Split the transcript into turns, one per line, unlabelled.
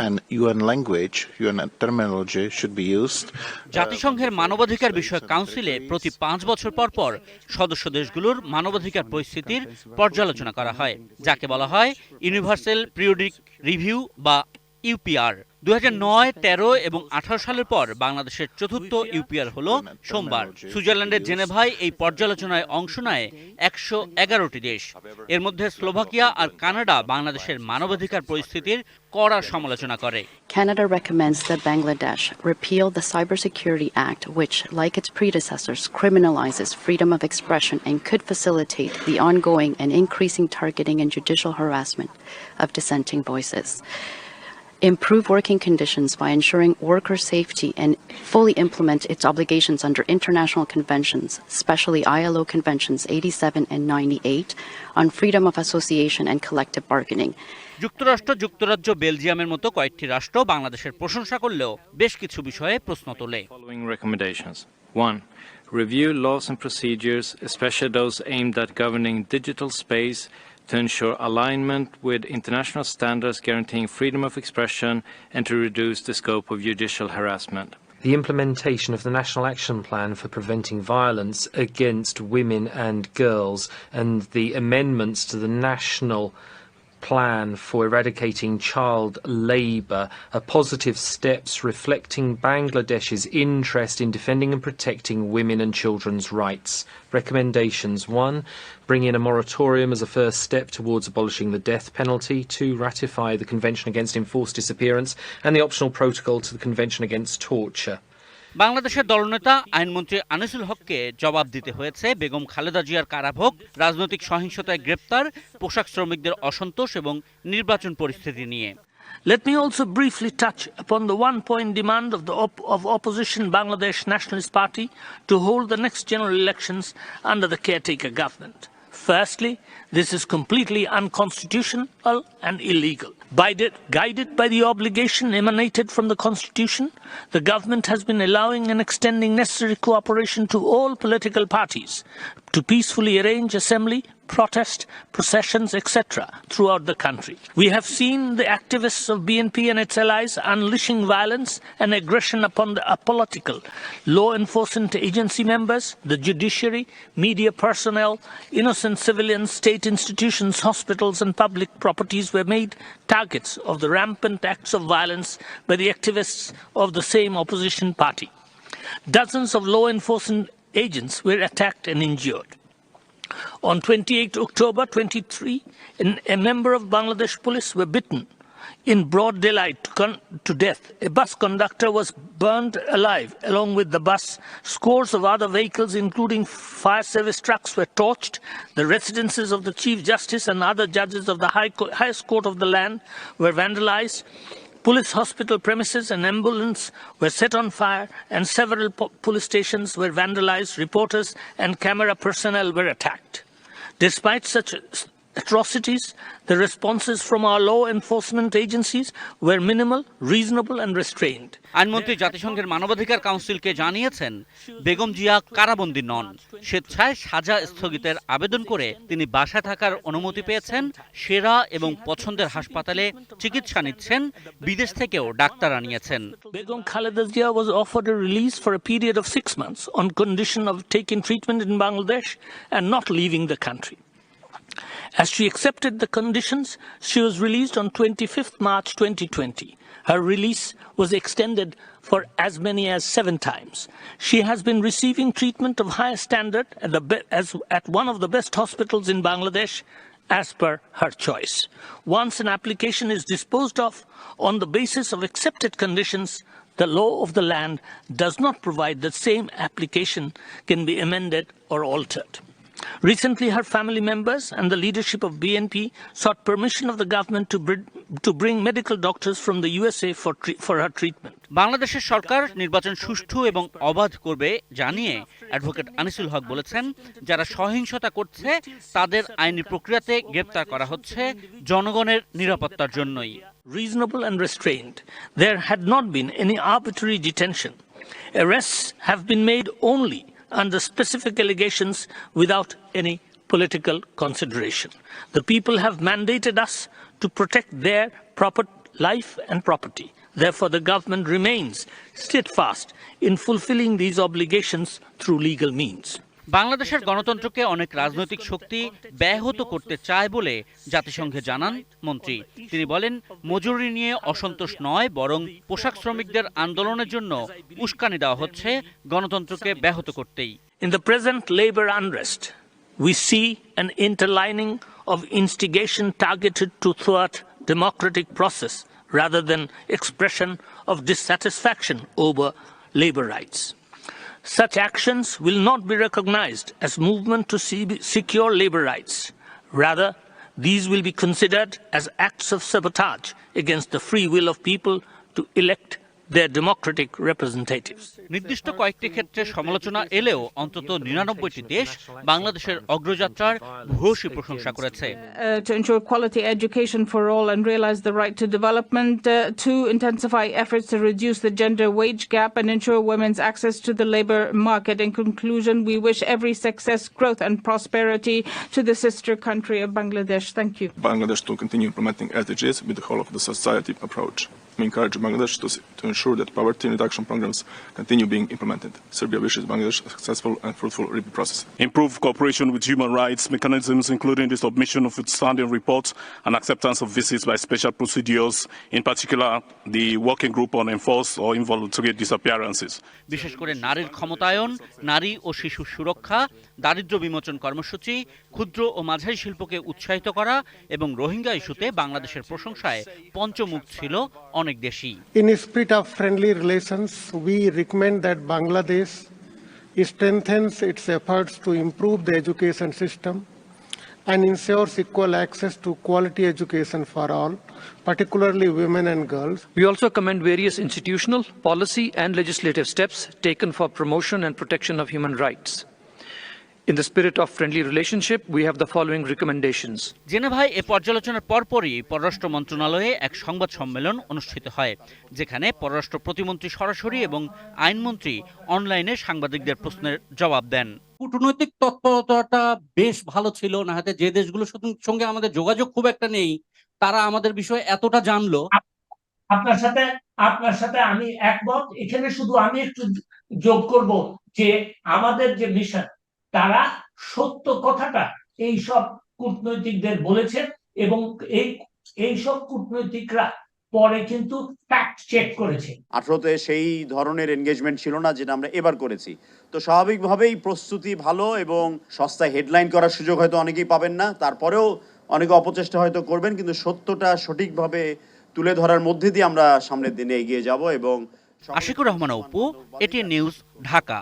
And UN language, UN terminology should be used.
জাতিসংঘের মানবাধিকার বিষয়ক কাউন্সিলে প্রতি 5 বছর পর পর সদস্য দেশগুলোর মানবাধিকার পরিস্থিতির পর্যালোচনা করা হয়, যাকে বলা হয় ইউনিভার্সাল পিরিয়ডিক রিভিউ বা ইউপিআর। 2009, 13 এবং 18 সালের পর বাংলাদেশের চতুর্থ ইউপিআর হলো সোমবার। সুইজারল্যান্ডের জেনেভায় এই পর্যালোচনায় অংশ নেয় 111টি দেশ। এর মধ্যে স্লোভাকিয়া আর কানাডা বাংলাদেশের মানবাধিকার পরিস্থিতির কড়া সমালোচনা করে।
Canada recommends that Bangladesh repeal the Cybersecurity Act, which, like its predecessors, criminalizes freedom of expression and could facilitate the ongoing and increasing targeting and judicial harassment of dissenting voices. Improve working conditions by ensuring worker safety and fully implement its obligations under international conventions, especially ILO Conventions 87 and 98 on freedom of association and collective bargaining.
যুক্তরাষ্ট্র, যুক্তরাজ্য, বেলজিয়ামের মতো কয়েকটি রাষ্ট্র বাংলাদেশের প্রশংসা করলেও বেশ কিছু বিষয়ে প্রশ্ন তোলে।
Following recommendations. 1. Review laws and procedures, especially those aimed at governing digital space, to ensure alignment with international standards guaranteeing freedom of expression and to reduce the scope of judicial harassment.
The implementation of the National Action Plan for Preventing Violence Against Women and Girls and the amendments to the National Plan for Eradicating Child Labour are positive steps reflecting Bangladesh's interest in defending and protecting women and children's rights. Recommendations: 1. Bring in a moratorium as a first step towards abolishing the death penalty. 2. Ratify the Convention Against Enforced Disappearance and the optional protocol to the Convention Against Torture.
বাংলাদেশের দলনেতা আইনমন্ত্রী আনিসুল হককে জবাব দিতে হয়েছে বেগম খালেদা জিয়ার কারাভোগ, রাজনৈতিক সহিংসতায় গ্রেপ্তার, পোশাক শ্রমিকদের অসন্তোষ এবং নির্বাচন পরিস্থিতি নিয়ে।
Let me also briefly touch upon the one-point demand of opposition Bangladesh Nationalist Party to hold the next general elections under the caretaker government. Firstly, this is completely unconstitutional and illegal. Guided by the obligation emanated from the Constitution, the government has been allowing and extending necessary cooperation to all political parties to peacefully arrange assembly, protest, processions, etc. throughout the country. We have seen the activists of BNP and its allies unleashing violence and aggression upon the apolitical law enforcement agency members, the judiciary, media personnel, innocent civilians, state institutions, hospitals and public properties were made targets of the rampant acts of violence by the activists of the same opposition party. Dozens of law enforcement agents were attacked and injured. On 28 October 23, a member of Bangladesh police were beaten in broad daylight to death. A bus conductor was burned alive along with the bus. Scores of other vehicles, including fire service trucks, were torched. The residences of the Chief Justice and other judges of the highest court of the land were vandalized. Police hospital premises and ambulance were set on fire and several police stations were vandalized. Reporters and camera personnel were attacked. Despite such atrocities, the responses from our law enforcement agencies were minimal, reasonable and restrained.
আইনমন্ত্রী জাতিসংঘের মানবাধিকার কাউন্সিলকে জানিয়েছেন বেগম জিয়া কারাবন্দী নন। স্বেচ্ছায় সাজা স্থগিতের আবেদন করে তিনি বাসায় থাকার অনুমতি পেয়েছেন, সেরা এবং পছন্দের হাসপাতালে চিকিৎসা নিচ্ছেন, বিদেশ থেকেও doctor আনিয়েছেন।
Begum Khaleda Zia was offered a release for a period of 6 months on condition of taking treatment in Bangladesh and not leaving the country. As she accepted the conditions, she was released on 25th March 2020. Her release was extended for as many as 7 times. She has been receiving treatment of higher standard at one of the best hospitals in Bangladesh as per her choice. Once an application is disposed of on the basis of accepted conditions, the law of the land does not provide that same application can be amended or altered. Recently, her family members and the leadership of BNP sought permission of the government to bring medical doctors from the USA for her treatment.
বাংলাদেশের সরকার নির্বাচন সুষ্ঠু এবং অবাধ করবে জানিয়ে advocate Anisul হক বলেছেন, যারা সহিংসতা করছে তাদের আইনি প্রক্রিয়াতে গ্রেপ্তার করা হচ্ছে জনগণের নিরাপত্তার জন্যই।
Reasonable and restrained. There had not been any arbitrary detention. Arrests have been made only under specific allegations without any political consideration. The people have mandated us to protect their life and property. Therefore, the government remains steadfast in fulfilling these obligations through legal means.
বাংলাদেশের গণতন্ত্রকে অনেক রাজনৈতিক শক্তি ব্যাহত করতে চায় বলে জাতিসংঘে জানান মন্ত্রী। তিনি বলেন, মজুরি নিয়ে অসন্তোষ নয়, বরং পোশাক শ্রমিকদের আন্দোলনের জন্য উস্কানি দেওয়া হচ্ছে গণতন্ত্রকে ব্যাহত করতেই।
In the present labor unrest, we see an interlining of instigation targeted to thwart democratic process rather than expression of dissatisfaction over labor rights. Such actions will not be recognized as movement to secure labor rights. Rather, these will be considered as acts of sabotage against the free will of people to elect their democratic representatives.
নির্দিষ্ট কয়েকটি ক্ষেত্রে সমালোচনা এলেও অন্তত ৯৯টি দেশ বাংলাদেশের অগ্রযাত্রার ভূয়সী প্রশংসা করেছে।
To ensure quality education for all and realize the right to development, to intensify efforts to reduce the gender wage gap and ensure women's access to the labor market. In conclusion, we wish every success, growth and prosperity to the sister country of Bangladesh. Thank you.
Bangladesh to continue implementing SDGs with the whole of the society approach. We encourage Bangladesh to ensure that poverty reduction programs continue being implemented. Serbia wishes Bangladesh a successful and fruitful review process.
Improve cooperation with human rights mechanisms, including the submission of outstanding reports and acceptance of visits by special procedures, in particular the working group on enforced or involuntary disappearances.
বিশেষ করে নারীর ক্ষমতায়ন, নারী ও শিশু সুরক্ষা, দারিদ্র্য বিমোচন কর্মসূচি, ক্ষুদ্র ও মাঝারি শিল্পকে উৎসাহিত করা এবং রোহিঙ্গা ইস্যুতে বাংলাদেশের প্রশংসায় পঞ্চমুখ ছিল অনেক দেশই।
In a spirit of friendly relations, we recommend that Bangladesh strengthens its efforts to improve the education system and ensures equal access to quality education for all, particularly women and girls.
We also commend various institutional, policy and legislative steps taken for promotion and protection of human rights. In the spirit of friendly relationship, we have the following recommendations.
জেনেভায় এ পর্যালোচনার পরপরই পররাষ্ট্র মন্ত্রণালয়ে এক সংবাদ সম্মেলন অনুষ্ঠিত হয়, যেখানে পররাষ্ট্র প্রতিমন্ত্রী সরাসরি এবং আইনমন্ত্রী অনলাইনে সাংবাদিকদের প্রশ্নের জবাব দেন।
কূটনৈতিক তৎপরতাটা বেশ ভালো ছিল, না হয়তো যে দেশগুলোর সঙ্গে আমাদের যোগাযোগ খুব একটা নেই তারা আমাদের বিষয়ে এতটা জানলো।
আপনার সাথে আমি একমত। এখানে শুধু আমি একটু যোগ করব যে আমাদের যে মিশন, তারা সত্য কথাটা এই সব কূটনৈতিকদের বলেছেন এবং এই সব কূটনৈতিকরা পরে কিন্তু ফ্যাক্ট চেক করেছে।
18তে সেই ধরনের এনগেজমেন্ট ছিল না যেটা আমরা এবার করেছি। তো স্বাভাবিকভাবেই প্রস্তুতি ভালো এবং সস্তায় হেডলাইন করার সুযোগ হয়তো অনেকেই পাবেন না, তারপরেও অনেকে অপচেষ্টা হয়তো করবেন, কিন্তু সত্যটা সঠিকভাবে তুলে ধরার মধ্যে দিয়ে আমরা সামনের দিনে এগিয়ে যাব। এবং
আশিকুর রহমান অপু, এটিএন নিউজ, ঢাকা।